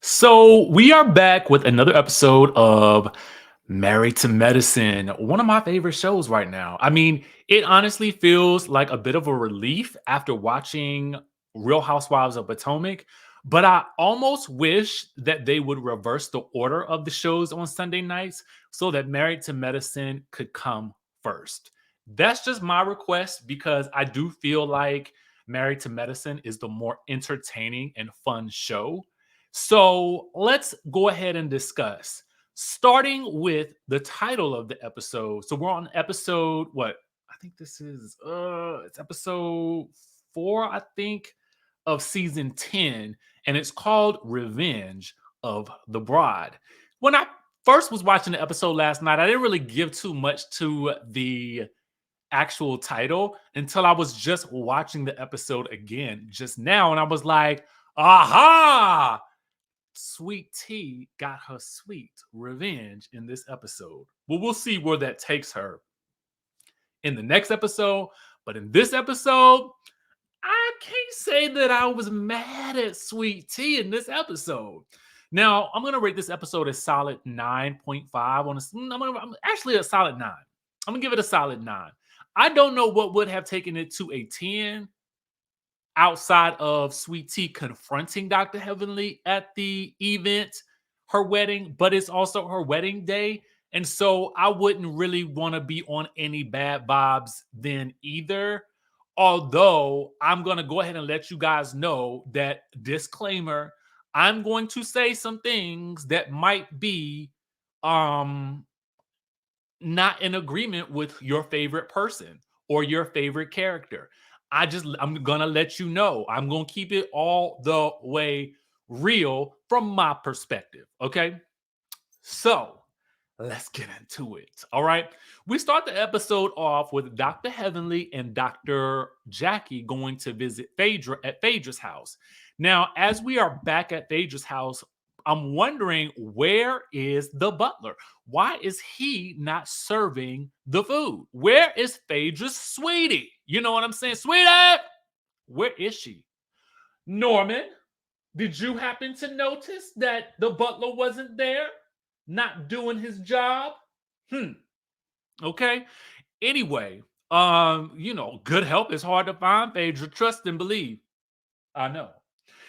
So we are back with another episode of Married to Medicine, one of my favorite shows right now. I mean, it honestly feels like a bit of a relief after watching Real Housewives of Potomac, but I almost wish that they would reverse the order of the shows on Sunday nights so that Married to Medicine could come first. That's just my request because I do feel like Married to Medicine is the more entertaining and fun show. So let's go ahead and discuss, starting with the title of the episode. So we're on episode what? I think this is it's episode 4, I think, of season 10, and it's called Revenge of the Bride. When I first was watching the episode last night, I didn't really give too much to the actual title until I was just watching the episode again just now, and I was like, aha! Sweet Tea got her sweet revenge in this episode. Well, we'll see where that takes her in the next episode. But in this episode, I can't say that I was mad at Sweet Tea in this episode. Now, I'm going to rate this episode a solid 9.5 on a, I'm actually a solid 9. I'm going to give it a solid 9. I don't know what would have taken it to a 10 outside of Sweet Tea confronting Dr. Heavenly at the event, her wedding, but it's also her wedding day. And so I wouldn't really want to be on any bad vibes then either. Although I'm going to go ahead and let you guys know that disclaimer, I'm going to say some things that might be um not in agreement with your favorite person or your favorite character. I'm gonna let you know. I'm gonna keep it all the way real from my perspective. Okay. So let's get into it. All right. We start the episode off with Dr. Heavenly and Dr. Jackie going to visit Phaedra at Phaedra's house. Now, as we are back at Phaedra's house, I'm wondering, where is the butler? Why is he not serving the food? Where is Phaedra's sweetie? You know what I'm saying? Sweetie, where is she? Norman, did you happen to notice that the butler wasn't there? Not doing his job? Hmm. Okay. Anyway, good help is hard to find, Phaedra. Trust and believe. I know.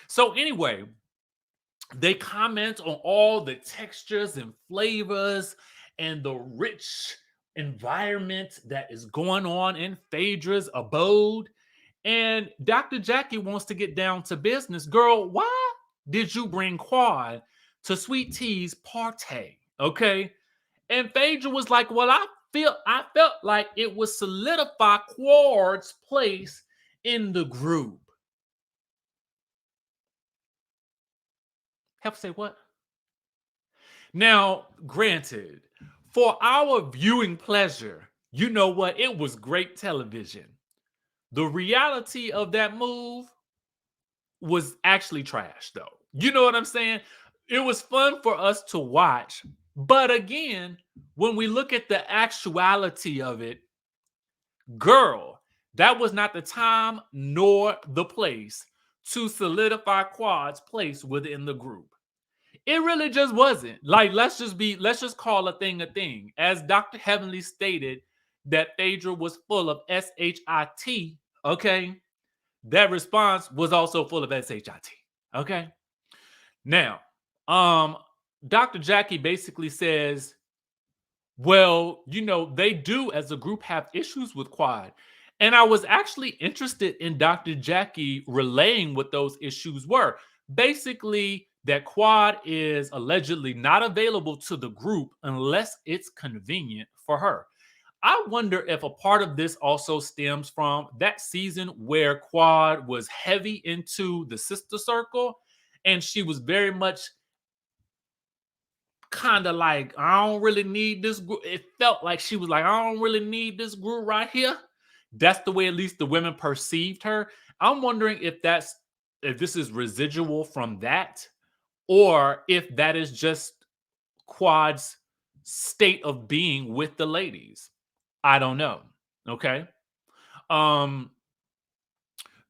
So anyway, they comment on all the textures and flavors and the rich environment that is going on in Phaedra's abode. And Dr. Jackie wants to get down to business. Girl, why did you bring Quad to Sweet Tea's party? Okay. And Phaedra was like, well, I felt like it would solidify Quad's place in the group. Have to say what? Now, granted, for our viewing pleasure, you know what? It was great television. The reality of that move was actually trash, though. You know what I'm saying? It was fun for us to watch. But again, when we look at the actuality of it, girl, that was not the time nor the place to solidify Quad's place within the group. It really just wasn't. Like, let's just call a thing a thing. As Dr. Heavenly stated that Phaedra was full of SHIT, okay? That response was also full of SHIT. Okay. Now, um, Dr. Jackie basically says, well, they do as a group have issues with Quad. And I was actually interested in Dr. Jackie relaying what those issues were. Basically, that Quad is allegedly not available to the group unless it's convenient for her. I wonder if a part of this also stems from that season where Quad was heavy into the sister circle and she was very much kind of like, I don't really need this group. It felt like she was like, I don't really need this group right here. That's the way at least the women perceived her. I'm wondering if this is residual from that, or if that is just Quad's state of being with the ladies. I don't know. Okay. Um,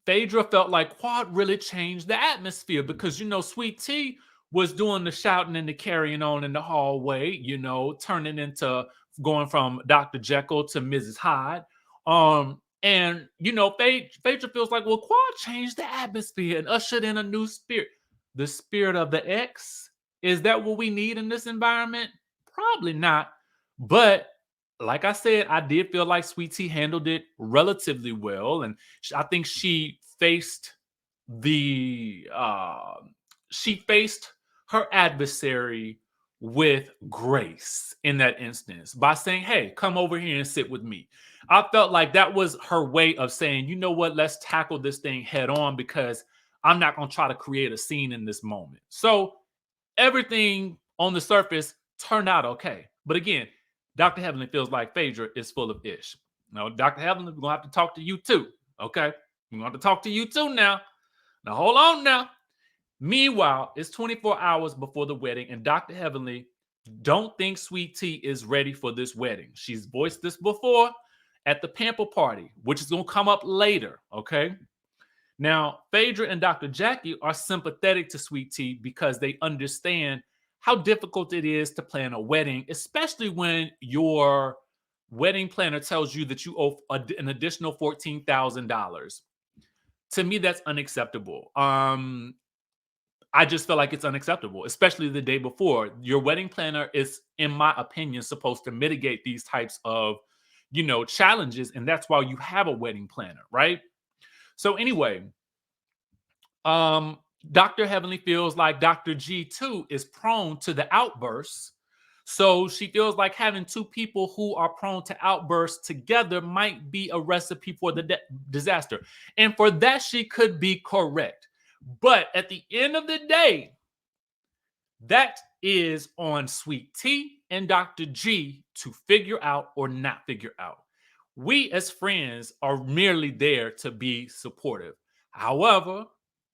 Phaedra felt like Quad really changed the atmosphere because Sweet Tea was doing the shouting and the carrying on in the hallway, turning into going from Dr. Jekyll to Mrs. Hyde. And Phaedra feels like, well, Quad changed the atmosphere and ushered in a new spirit. The spirit of the X. Is that what we need in this environment? Probably not. But like I said, I did feel like Sweet Tea handled it relatively well, and I think the she faced her adversary with grace in that instance by saying, "Hey, come over here and sit with me." I felt like that was her way of saying, "You know what? Let's tackle this thing head on because I'm not going to try to create a scene in this moment." So everything on the surface turned out okay. But again, Dr. Heavenly feels like Phaedra is full of ish. Now, Dr. Heavenly, we're going to have to talk to you too. Okay? We're going to have to talk to you too now. Now, hold on now. Meanwhile, it's 24 hours before the wedding, and Dr. Heavenly don't think Sweet Tea is ready for this wedding. She's voiced this before at the Pamper party, which is going to come up later. Okay? Now, Phaedra and Dr. Jackie are sympathetic to Sweet Tea because they understand how difficult it is to plan a wedding, especially when your wedding planner tells you that you owe an additional $14,000. To me, that's unacceptable. I just feel like it's unacceptable, especially the day before. Your wedding planner is, in my opinion, supposed to mitigate these types of, challenges, and that's why you have a wedding planner, right? So anyway, Dr. Heavenly feels like Dr. G too is prone to the outbursts. So she feels like having two people who are prone to outbursts together might be a recipe for the disaster. And for that, she could be correct. But at the end of the day, that is on Sweet Tea and Dr. G to figure out or not figure out. We as friends are merely there to be supportive. However,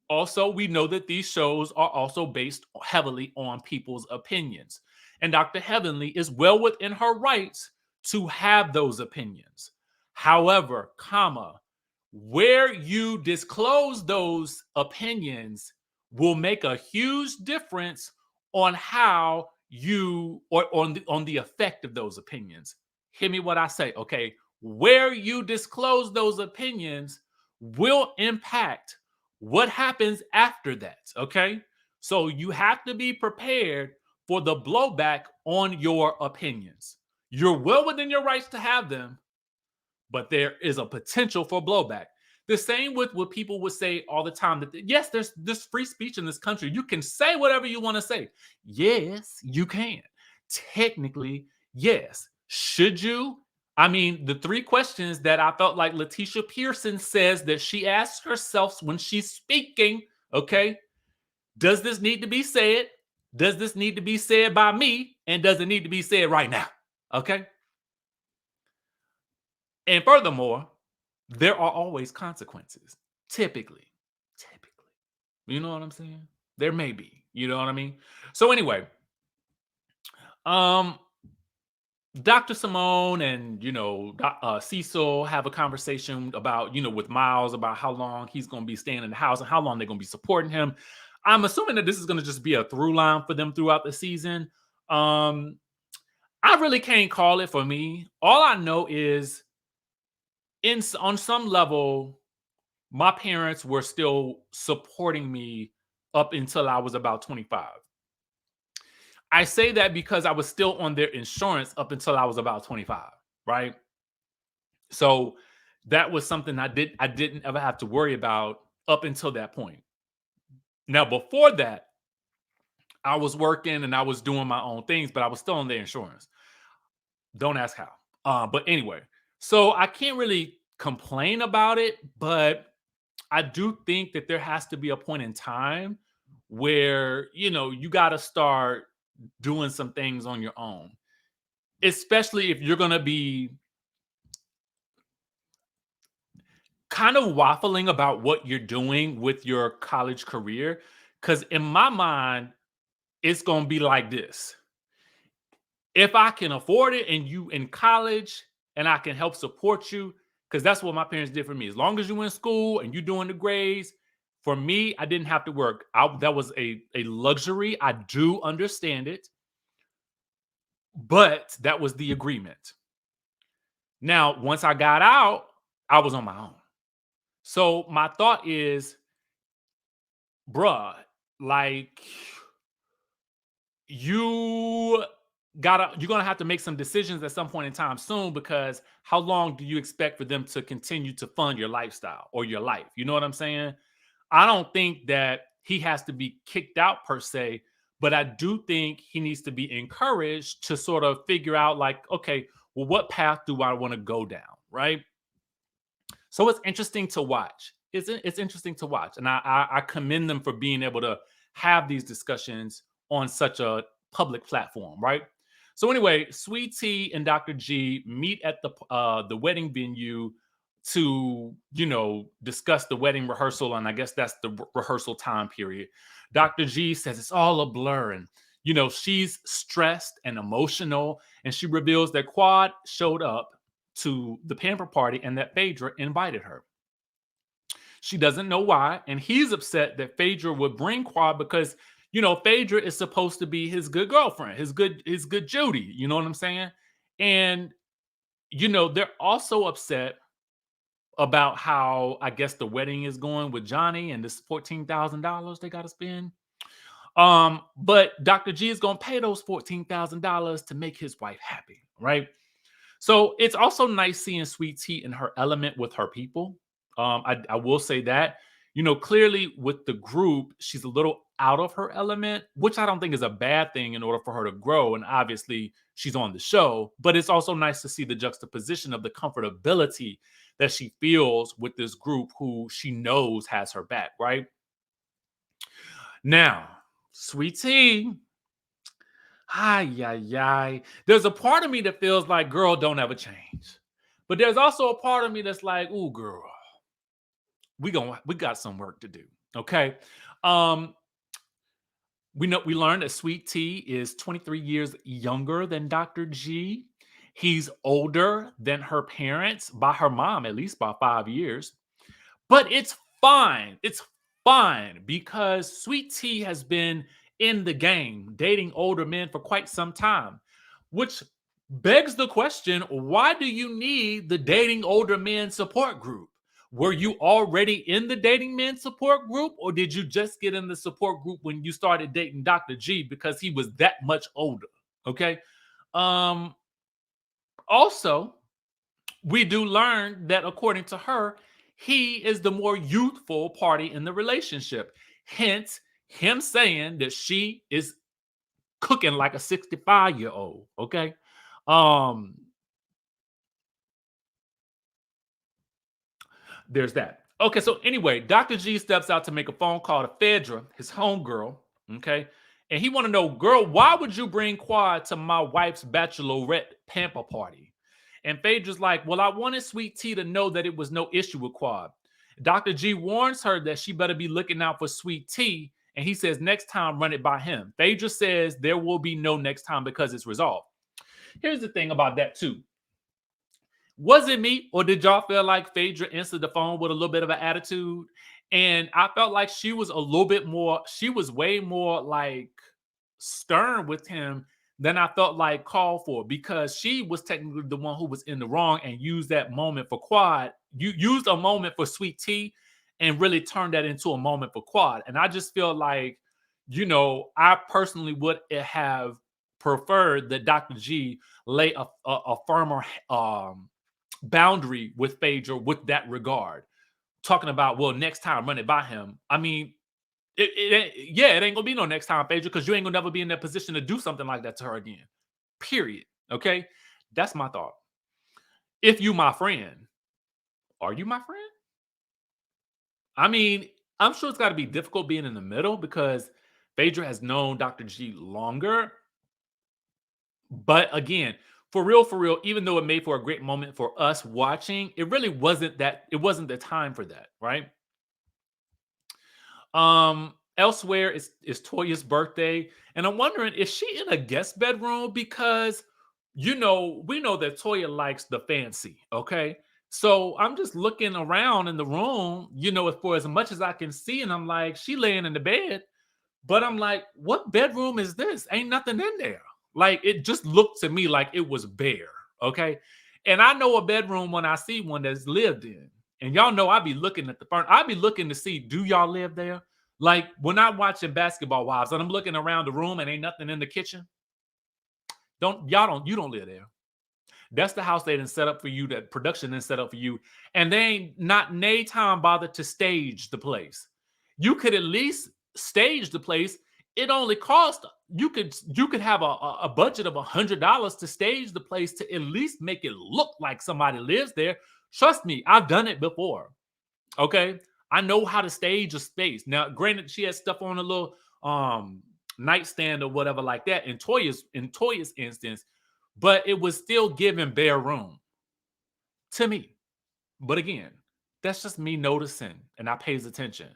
also, we know that these shows are also based heavily on people's opinions. And Dr. Heavenly is well within her rights to have those opinions. However, where you disclose those opinions will make a huge difference on how you or on the effect of those opinions. Hear me what I say, okay? Where you disclose those opinions will impact what happens after that, okay? So you have to be prepared for the blowback on your opinions. You're well within your rights to have them, but there is a potential for blowback. The same with what people would say all the time that, yes, there's this free speech in this country. You can say whatever you want to say. Yes, you can. Technically, yes. Should you? I mean, the three questions that I felt like Letitia Pearson says that she asks herself when she's speaking, okay, does this need to be said? Does this need to be said by me? And does it need to be said right now? Okay. And furthermore, there are always consequences. Typically. You know what I'm saying? There may be. You know what I mean? So anyway, um, Dr. Simone and Cecil have a conversation about with Miles about how long he's going to be staying in the house and how long they're going to be supporting him. I'm assuming that this is going to just be a through line for them throughout the season. I really can't call it for me. All I know is on some level, my parents were still supporting me up until I was about 25. I say that because I was still on their insurance up until I was about 25, right? So that was something I didn't ever have to worry about up until that point. Now, before that, I was working and I was doing my own things, but I was still on their insurance. Don't ask how. But anyway, so I can't really complain about it, but I do think that there has to be a point in time where, you got to start doing some things on your own, especially if you're going to be kind of waffling about what you're doing with your college career. Because in my mind, it's going to be like this. If I can afford it and you in college and I can help support you, because that's what my parents did for me. As long as you're in school and you're doing the grades, For me, I didn't have to work. That was a luxury. I do understand it, but that was the agreement. Now, once I got out, I was on my own. So my thought is, bruh, like you you're gonna have to make some decisions at some point in time soon, because how long do you expect for them to continue to fund your lifestyle or your life? You know what I'm saying? I don't think that he has to be kicked out per se, but I do think he needs to be encouraged to sort of figure out, like, okay, well, what path do I want to go down? Right. So it's interesting to watch. It's interesting to watch, and I commend them for being able to have these discussions on such a public platform, right? So anyway, Sweet Tea and Dr. G meet at the wedding venue to, discuss the wedding rehearsal, and I guess that's the rehearsal time period. Dr. G says it's all a blur, and she's stressed and emotional, and she reveals that Quad showed up to the pamper party and that Phaedra invited her. She doesn't know why, and he's upset that Phaedra would bring Quad because Phaedra is supposed to be his good girlfriend, his good Judy. You know what I'm saying? And they're also upset about how, I guess, the wedding is going with Johnny and this $14,000 they got to spend. But Dr. G is gonna pay those $14,000 to make his wife happy, right? So it's also nice seeing Sweet Tea in her element with her people. I will say that, clearly with the group, she's a little out of her element, which I don't think is a bad thing in order for her to grow. And obviously, she's on the show, but it's also nice to see the juxtaposition of the comfortability that she feels with this group who she knows has her back, right? Now, Sweet Tea, hi, yi. There's a part of me that feels like, girl, don't ever change. But there's also a part of me that's like, ooh, girl, we got some work to do. Okay. Um, we learned that Sweet Tea is 23 years younger than Dr. G. He's older than her parents by her mom, at least by 5 years. But it's fine. It's fine because Sweet Tea has been in the game, dating older men for quite some time, which begs the question, why do you need the dating older men support group? Were you already in the dating men support group, or did you just get in the support group when you started dating Dr. G because he was that much older? Okay. Um, Also, we do learn that according to her, he is the more youthful party in the relationship. Hence, him saying that she is cooking like a 65-year-old. Okay. Um, there's that. Okay, so anyway, Dr. G steps out to make a phone call to Phaedra, his homegirl. Okay. And he want to know, girl, why would you bring Quad to my wife's bachelorette pamper party? And Phaedra's like, well, I wanted Sweet Tea to know that it was no issue with Quad. Dr. G warns her that she better be looking out for Sweet Tea. And he says, next time, run it by him. Phaedra says there will be no next time because it's resolved. Here's the thing about that, too. Was it me, or did y'all feel like Phaedra answered the phone with a little bit of an attitude? And I felt like she was a little bit more, she was way more like stern with him than I felt like called for, because she was technically the one who was in the wrong and used that moment for Quad. You used a moment for Sweet Tea and really turned that into a moment for Quad. And I just feel like, I personally would have preferred that Dr. G lay a firmer boundary with Phaedra with that regard. Talking about, well, next time run it by him. I mean, it ain't gonna be no next time, Phaedra, because you ain't gonna never be in that position to do something like that to her again. Period. Okay, that's my thought. If you my friend, are you my friend? I mean, I'm sure it's got to be difficult being in the middle because Phaedra has known Dr. G longer. But again, for real, even though it made for a great moment for us watching, it really wasn't that, it wasn't the time for that, right? Elsewhere is Toya's birthday, and I'm wondering, is she in a guest bedroom? Because we know that Toya likes the fancy, okay? So I'm just looking around in the room, for as much as I can see, and I'm like, she laying in the bed, but I'm like, what bedroom is this? Ain't nothing in there. Like it just looked to me like it was bare. Okay. And I know a bedroom when I see one that's lived in. And y'all know I be looking at the furniture. I be looking to see, do y'all live there? Like when I'm watching Basketball Wives and I'm looking around the room and ain't nothing in the kitchen. You don't live there. That's the house they didn't set up for you, that production didn't set up for you. And they ain't not nay time bothered to stage the place. You could at least stage the place. It only cost you could have a budget of $100 to stage the place to at least make it look like somebody lives there. Trust me, I've done it before. Okay. I know how to stage a space. Now, granted, she had stuff on a little nightstand or whatever like that in Toya's instance, but it was still giving bare room to me. But again, that's just me noticing and I pays attention.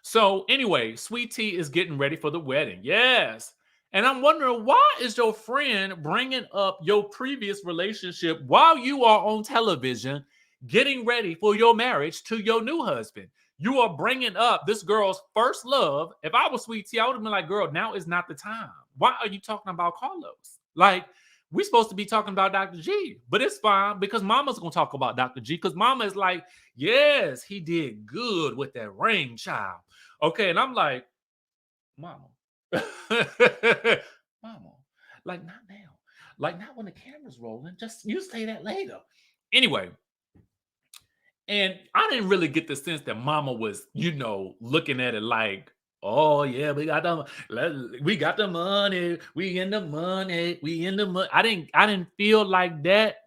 So anyway, Sweet Tea is getting ready for the wedding. Yes. And I'm wondering, why is your friend bringing up your previous relationship while you are on television getting ready for your marriage to your new husband? You are bringing up this girl's first love. If I was Sweet Tea, I would have been like, girl, now is not the time. Why are you talking about Carlos? Like, we're supposed to be talking about Dr. G, but it's fine because Mama's going to talk about Dr. G because Mama is like, yes, he did good with that ring, child. Okay, and I'm like, Mama, Mama, like not now, like not when the camera's rolling. Just you say that later. Anyway, and I didn't really get the sense that Mama was, looking at it like, oh yeah, we got the money, we in the money, we in the money. I didn't feel like that,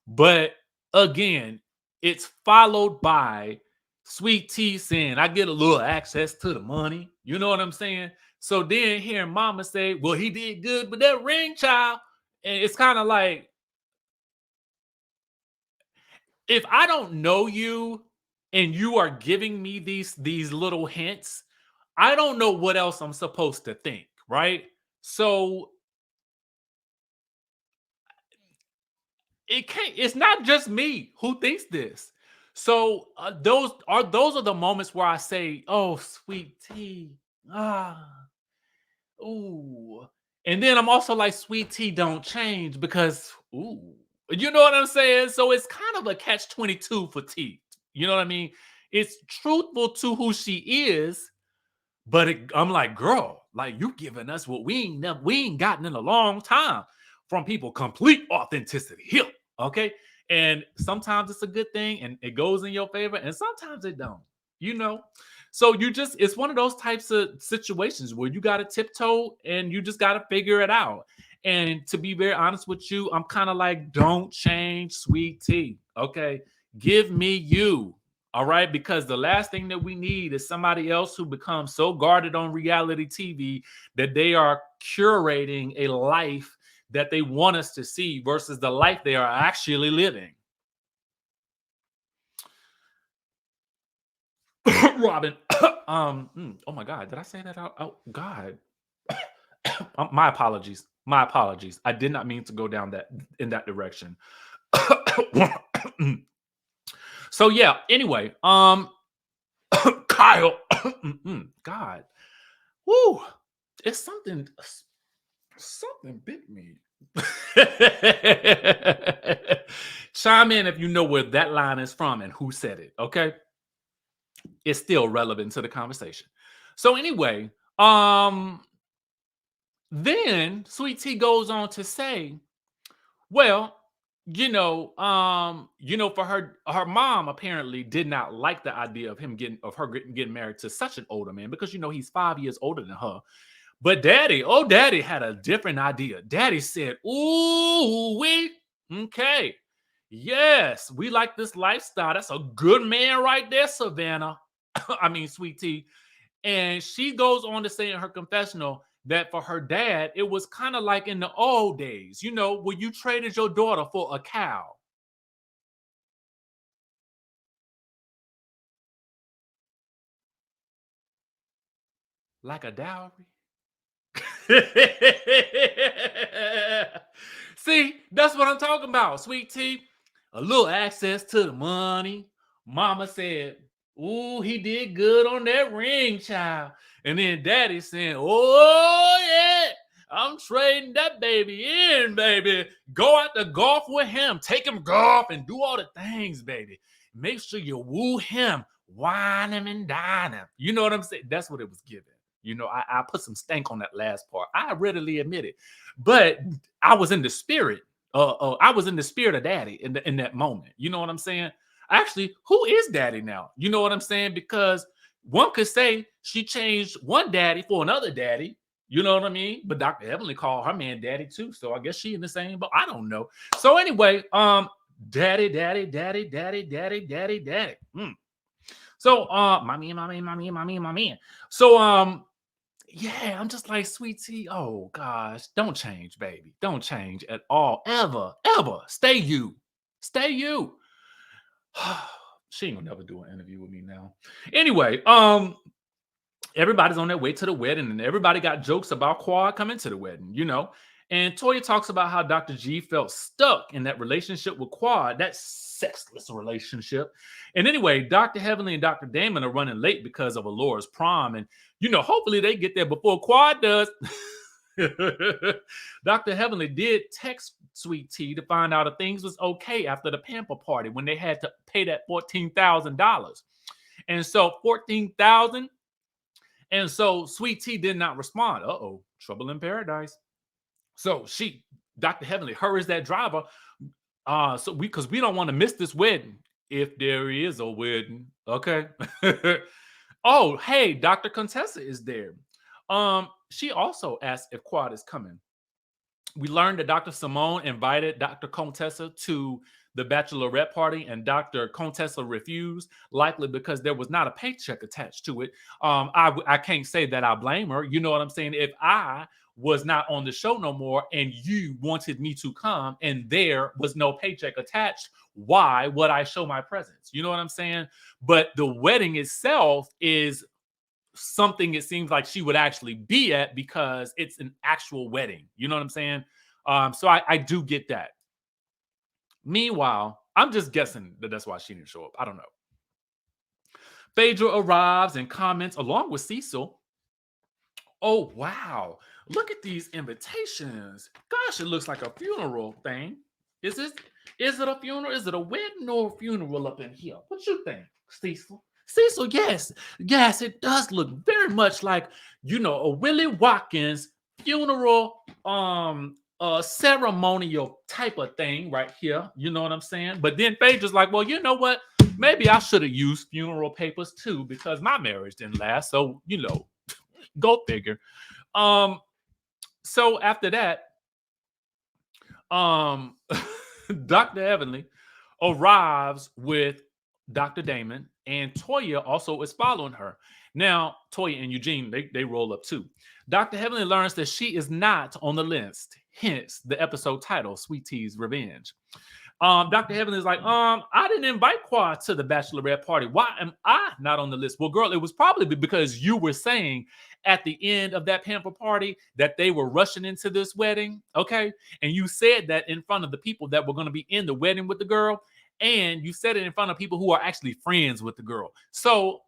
but again, it's followed by Sweet Tea saying, I get a little access to the money. You know what I'm saying? So then hearing Mama say, well, he did good with that ring, child. And it's kind of like, if I don't know you and you are giving me these little hints, I don't know what else I'm supposed to think, right? So it's not just me who thinks this. So those are the moments where I say, "Oh, Sweet Tea, ah, ooh," and then I'm also like, "Sweet Tea, don't change because ooh," you know what I'm saying? So it's kind of a catch-22 for Tea. You know what I mean? It's truthful to who she is, but I'm like, girl, like you giving us what we ain't gotten in a long time from people. Complete authenticity here, okay? And sometimes it's a good thing and it goes in your favor, and sometimes it don't. You know, so it's one of those types of situations where you got to tiptoe and you just got to figure it out. And to be very honest with you, I'm kind of like, don't change, Sweet Tea, okay? Give me you. All right, because the last thing that we need is somebody else who becomes so guarded on reality TV that they are curating a life that they want us to see versus the life they are actually living. Robin, oh my God, did I say that out? Oh God, my apologies. My apologies. I did not mean to go down that direction. So yeah. Anyway, Kyle, God, woo, it's something bit me. Chime in if you know where that line is from and who said it. Okay, it's still relevant to the conversation. So anyway, then Sweet Tea goes on to say, well, for her mom apparently did not like the idea of her getting married to such an older man because he's 5 years older than her. But daddy had a different idea. Daddy said, ooh, okay. Yes, we like this lifestyle. That's a good man right there, Savannah. I mean, Sweet Tea. And she goes on to say in her confessional that for her dad, it was kind of like in the old days, where you traded your daughter for a cow. Like a dowry. See, that's what I'm talking about, Sweet Tea. a little access to the money. Mama said, "Ooh, he did good on that ring, child." And then daddy saying, "Oh, yeah, I'm trading that baby in, baby. Go out to golf with him. Take him golf and do all the things, baby. Make sure you woo him, wine him and dine him." You know what I'm saying? That's what it was given. I put some stank on that last part. I readily admit it. But I was in the spirit. I was in the spirit of daddy in that moment. You know what I'm saying? Actually, who is daddy now? You know what I'm saying? Because one could say she changed one daddy for another daddy. You know what I mean? But Dr. Heavenly called her man daddy too. So I guess she in the same, but I don't know. So anyway, daddy, daddy, daddy, daddy, daddy, daddy, daddy. So mommy. So yeah, I'm just like, sweet tea. Oh gosh, don't change, baby. Don't change at all. Ever, ever. Stay you. Stay you. She ain't gonna never do an interview with me now. Anyway, everybody's on their way to the wedding, and everybody got jokes about Quad coming to the wedding. And Toya talks about how Dr. G felt stuck in that relationship with Quad, that sexless relationship. And anyway, Dr. Heavenly and Dr. Damon are running late because of Alora's prom. And, hopefully they get there before Quad does. Dr. Heavenly did text Sweet Tea to find out if things was okay after the pamper party when they had to pay that $14,000. And so $14,000. And so Sweet Tea did not respond. Uh-oh, trouble in paradise. So Dr. Heavenly hurries that driver. Because we don't want to miss this wedding. If there is a wedding. Okay. Oh, hey, Dr. Contessa is there. She also asked if Quad is coming. We learned that Dr. Simone invited Dr. Contessa to the bachelorette party, and Dr. Contessa refused, likely because there was not a paycheck attached to it. I can't say that I blame her. You know what I'm saying? If I was not on the show no more and you wanted me to come and there was no paycheck attached, why would I show my presence? You know what I'm saying? But the wedding itself is something it seems like she would actually be at because it's an actual wedding. You know what I'm saying? So I do get that. Meanwhile, I'm just guessing that that's why she didn't show up. I don't know. Phaedra arrives and comments along with Cecil. Oh, wow. Look at these invitations. Gosh, it looks like a funeral thing. Is it a funeral? Is it a wedding or a funeral up in here? What you think, Cecil? Cecil, yes. Yes, it does look very much like, a Willie Watkins funeral ceremonial type of thing right here. You know what I'm saying? But then Phaedra's like, well, you know what? Maybe I should have used funeral papers too because my marriage didn't last. So, go figure. So after that, Dr. Heavenly arrives with Dr. Damon, and Toya also is following her. Now, Toya and Eugene, they roll up too. Dr. Heavenly learns that she is not on the list, hence the episode title, Sweet Tea's Revenge. Dr. Heavenly is like, I didn't invite Quad to the bachelorette party. Why am I not on the list? Well, girl, it was probably because you were saying at the end of that pamper party that they were rushing into this wedding, okay? And you said that in front of the people that were going to be in the wedding with the girl, and you said it in front of people who are actually friends with the girl. So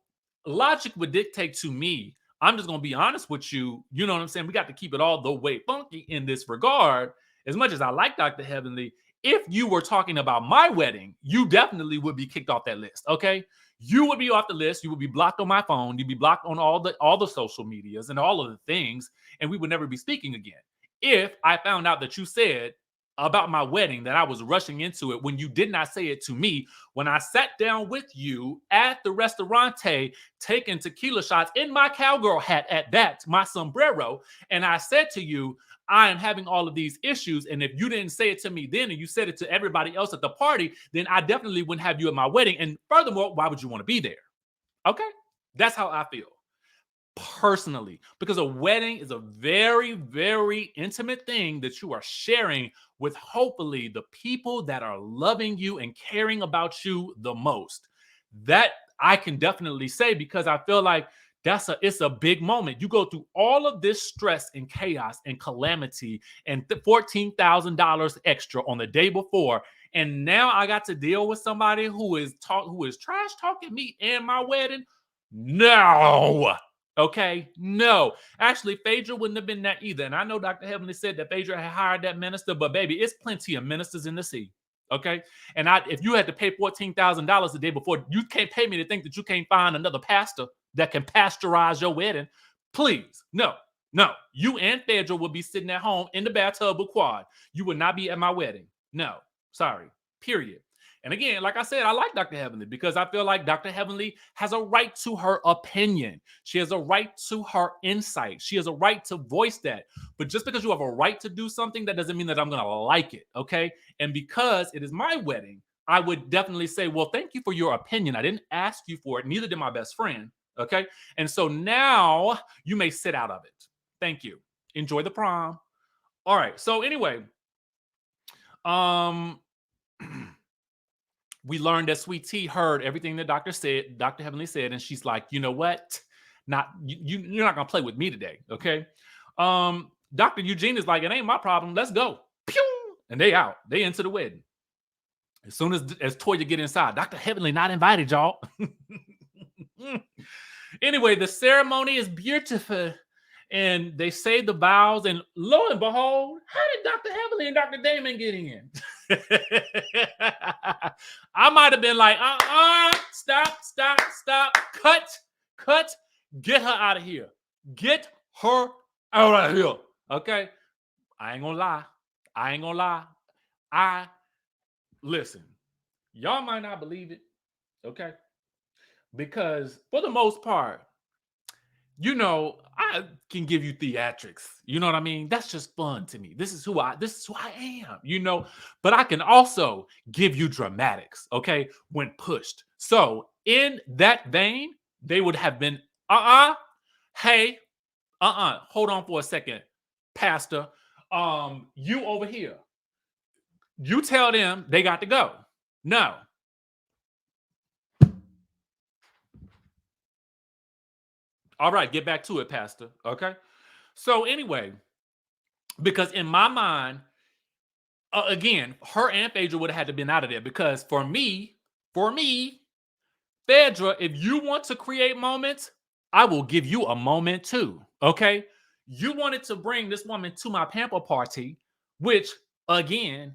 logic would dictate to me, I'm just going to be honest with you, you know what I'm saying? We got to keep it all the way funky in this regard. As much as I like Dr. Heavenly, if you were talking about my wedding, you definitely would be kicked off that list, okay? You would be off the list. You would be blocked on my phone. You'd be blocked on all the social medias and all of the things, and we would never be speaking again. If I found out that you said about my wedding that I was rushing into it when you did not say it to me, when I sat down with you at the restaurante, taking tequila shots in my cowgirl hat at that, my sombrero, and I said to you, I am having all of these issues. And if you didn't say it to me then and you said it to everybody else at the party, then I definitely wouldn't have you at my wedding. And furthermore, why would you want to be there? Okay? That's how I feel personally, because a wedding is a very, very intimate thing that you are sharing with hopefully the people that are loving you and caring about you the most. That I can definitely say because I feel like it's a big moment. You go through all of this stress and chaos and calamity and $14,000 extra on the day before, And now I got to deal with somebody who is trash talking me and my wedding. No. Okay. No. Actually, Phaedra wouldn't have been that either. And I know Dr. Heavenly said that Phaedra had hired that minister, but baby, it's plenty of ministers in the sea. Okay. And if you had to pay $14,000 a day before, you can't pay me to think that you can't find another pastor that can pasteurize your wedding. Please. No. No. You and Phaedra would be sitting at home in the bathtub with Quad. You would not be at my wedding. No. Sorry. Period. And again, like I said, I like Dr. Heavenly because I feel like Dr. Heavenly has a right to her opinion. She has a right to her insight. She has a right to voice that. But just because you have a right to do something, that doesn't mean that I'm going to like it. Okay. And because it is my wedding, I would definitely say, well, thank you for your opinion. I didn't ask you for it. Neither did my best friend. Okay. And so now you may sit out of it. Thank you. Enjoy the prom. All right. So anyway, we learned that Sweet Tea heard everything that Dr. Heavenly said, and she's like, you know what? You're not gonna play with me today, okay? Dr. Eugene is like, it ain't my problem. Let's go. Pew! And they out. They into the wedding. As soon as Toya get inside, Dr. Heavenly not invited, y'all. Anyway, the ceremony is beautiful. And they say the vows, and lo and behold, how did Dr. Heavenly and Dr. Damon get in? I might have been like, stop, cut, get her out of here. Get her out of here. Okay? I ain't gonna lie. Listen, y'all might not believe it, okay? Because for the most part, you know, I can give you theatrics. You know what I mean? That's just fun to me. This is who I am, you know. But I can also give you dramatics, okay, when pushed. So in that vein, they would have been, hey, hold on for a second, Pastor. You over here. You tell them they got to go. No. All right, get back to it, Pastor. Okay. So anyway, because in my mind, again, her and Phaedra would have had to been out of there because for me, Phaedra, if you want to create moments, I will give you a moment too. Okay. You wanted to bring this woman to my pamper party, which again,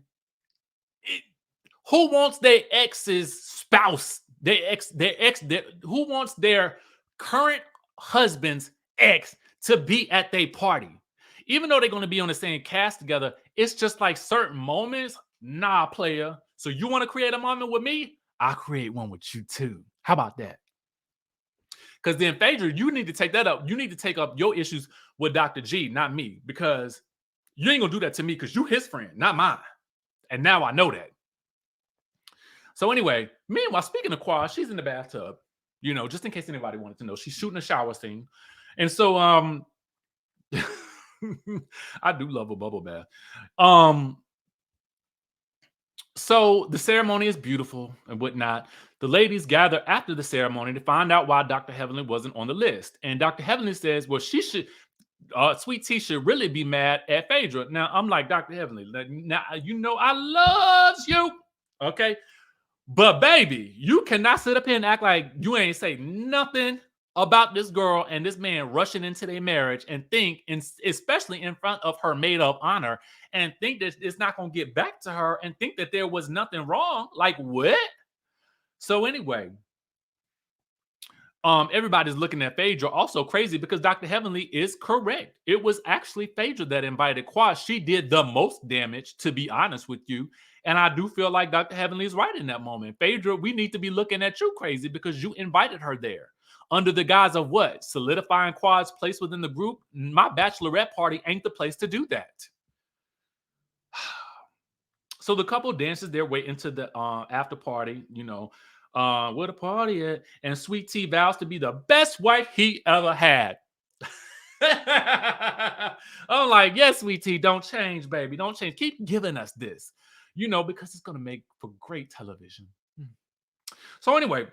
who wants their ex's spouse, who wants their current husband's ex to be at their party? Even though they're going to be on the same cast together, it's just like certain moments. Nah, player. So you want to create a moment with me? I'll create one with you too. How about that? Because then, Phaedra, you need to take that up. You need to take up your issues with Dr. G, not me, because you ain't gonna do that to me because you his friend, not mine. And now I know that. So anyway, meanwhile, speaking of Quad, she's in the bathtub, you know, just in case anybody wanted to know. She's shooting a shower scene. And so I do love a bubble bath. So the ceremony is beautiful and whatnot. The ladies gather after the ceremony to find out why Dr. Heavenly wasn't on the list. And Dr. Heavenly says, well, Sweet Tea should really be mad at Phaedra. Now, I'm like, Dr. Heavenly, now, you know I loves you, okay? But baby, you cannot sit up here and act like you ain't say nothing about this girl and this man rushing into their marriage and think, especially in front of her maid of honor, and think that it's not going to get back to her and think that there was nothing wrong. Like what? So anyway, everybody's looking at Phaedra also crazy because Dr. Heavenly is correct. It was actually Phaedra that invited Quad. She did the most damage, to be honest with you. And I do feel like Dr. Heavenly is right in that moment. Phaedra, we need to be looking at you crazy because you invited her there. Under the guise of what? Solidifying Quad's place within the group? My bachelorette party ain't the place to do that. So the couple dances their way into the after party, you know, where the party at? And Sweet Tea vows to be the best wife he ever had. I'm like, yes, Sweet Tea, don't change, baby. Don't change. Keep giving us this, you know, because it's going to make for great television. So anyway,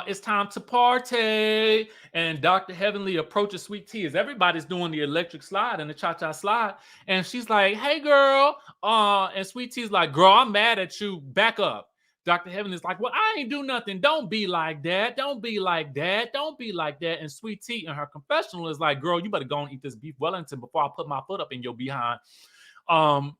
it's time to party. And Dr. Heavenly approaches Sweet Tea as everybody's doing the electric slide and the cha-cha slide. And she's like, hey girl. And Sweet Tea's like, girl, I'm mad at you. Back up. Dr. Heavenly's like, well, I ain't do nothing. Don't be like that. Don't be like that. Don't be like that. And Sweet Tea in her confessional is like, girl, you better go and eat this beef Wellington before I put my foot up in your behind. Um,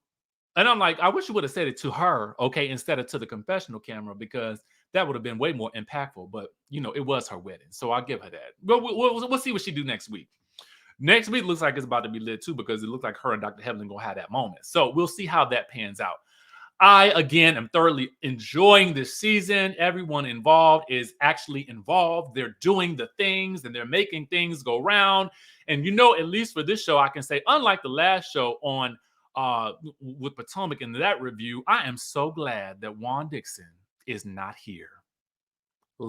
and I'm like, I wish you would have said it to her, okay, instead of to the confessional camera, because that would have been way more impactful. But it was her wedding, so I'll give her that. But we'll see what she do next week. Next week looks like it's about to be lit too, because it looks like her and Dr. Heaven gonna have that moment. So we'll see how that pans out. I again am thoroughly enjoying this season. Everyone involved is actually involved. They're doing the things and they're making things go round. And at least for this show, I can say, unlike the last show on with Potomac in that review, I am so glad that Juan Dixon is not here.